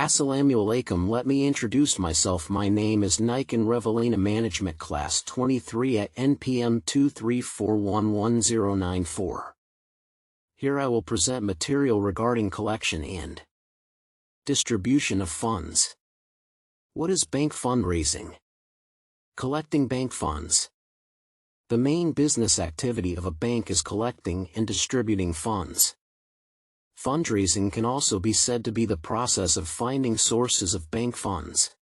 Assalamu alaikum. Let me introduce myself. My name is Niken, Revalina Management Class 23 at NPM 234111094. Here I will present material regarding collection and distribution of funds. What is bank fundraising? Collecting bank funds. The main business activity of a bank is collecting and distributing funds. Fundraising can also be said to be the process of finding sources of bank funds.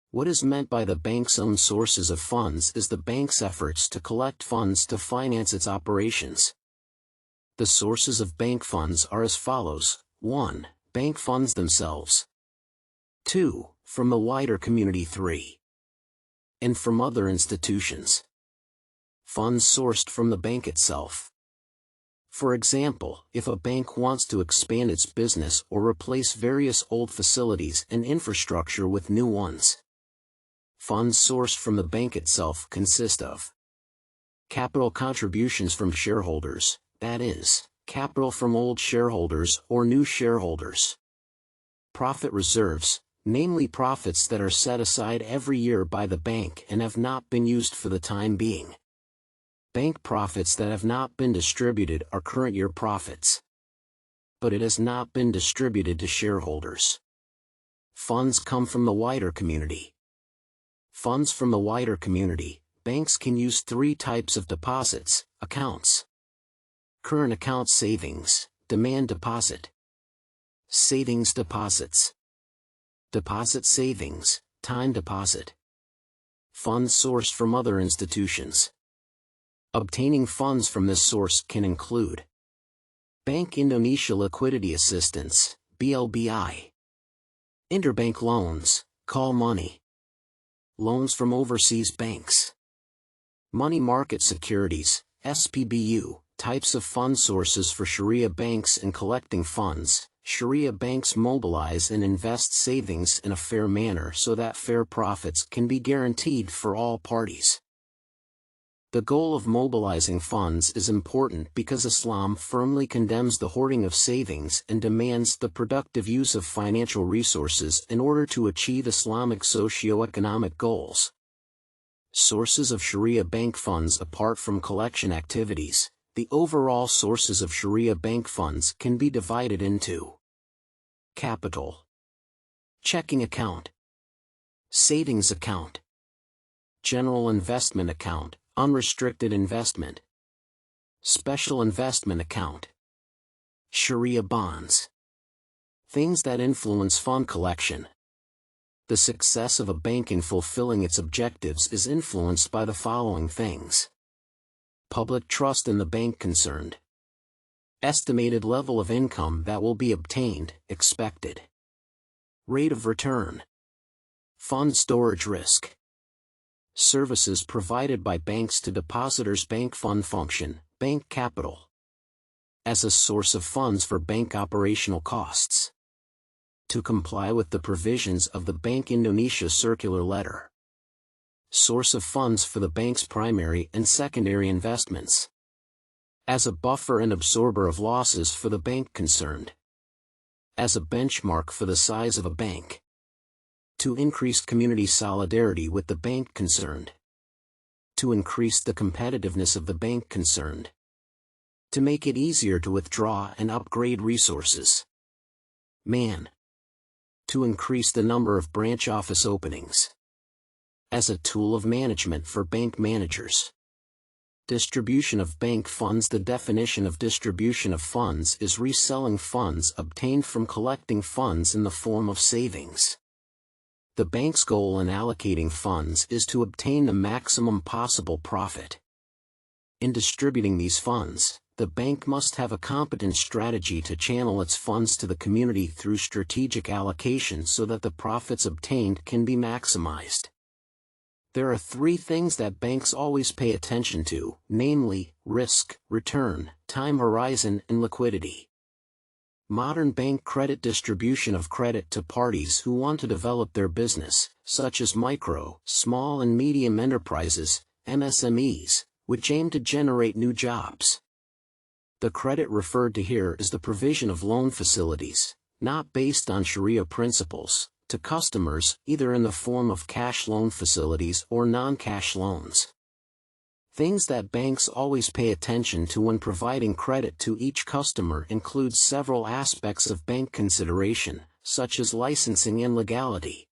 What is meant by the bank's own sources of funds is the bank's efforts to collect funds to finance its operations. The sources of bank funds are as follows: 1. Bank funds themselves. 2. From the wider community. 3. And from other institutions. Funds sourced from the bank itself. For example, if a bank wants to expand its business or replace various old facilities and infrastructure with new ones. Funds sourced from the bank itself consist of capital contributions from shareholders, that is, capital from old shareholders or new shareholders. Profit reserves, namely profits that are set aside every year by the bank and have not been used for the time being. Bank profits that have not been distributed are current year profits. But it has not been distributed to shareholders. Funds come from the wider community. Funds from the wider community. Banks can use 3 types of deposits, accounts. Current account savings, demand deposit. Savings deposits. Deposit savings, time deposit. Funds sourced from other institutions. Obtaining funds from this source can include Bank Indonesia Liquidity Assistance, BLBI. Interbank loans, call money. Loans from overseas banks. Money market securities, SPBU. Types of fund sources for Sharia banks in collecting funds. Sharia banks mobilize and invest savings in a fair manner so that fair profits can be guaranteed for all parties. The goal of mobilizing funds is important because Islam firmly condemns the hoarding of savings and demands the productive use of financial resources in order to achieve Islamic socio-economic goals. Sources of Sharia bank funds. Apart from collection activities, the overall sources of Sharia bank funds can be divided into capital, checking account, savings account, general investment account, unrestricted investment, special investment account, Sharia bonds. Things that influence fund collection. The success of a bank in fulfilling its objectives is influenced by the following things: public trust in the bank concerned, estimated level of income that will be obtained, expected rate of return, fund storage risk. Services provided by banks to depositors. Bank fund function, bank capital. As a source of funds for bank operational costs. To comply with the provisions of the Bank Indonesia Circular Letter. Source of funds for the bank's primary and secondary investments. As a buffer and absorber of losses for the bank concerned. As a benchmark for the size of a bank. To increase community solidarity with the bank concerned. To increase the competitiveness of the bank concerned. To make it easier to withdraw and upgrade resources. To increase the number of branch office openings. As a tool of management for bank managers. Distribution of bank funds. The definition of distribution of funds is reselling funds obtained from collecting funds in the form of savings. The bank's goal in allocating funds is to obtain the maximum possible profit. In distributing these funds, the bank must have a competent strategy to channel its funds to the community through strategic allocation so that the profits obtained can be maximized. There are 3 things that banks always pay attention to, namely, risk, return, time horizon, and liquidity. Modern bank credit. Distribution of credit to parties who want to develop their business, such as micro, small and medium enterprises, MSMEs, which aim to generate new jobs. The credit referred to here is the provision of loan facilities, not based on Sharia principles, to customers, either in the form of cash loan facilities or non-cash loans. Things that banks always pay attention to when providing credit to each customer include several aspects of bank consideration, such as licensing and legality.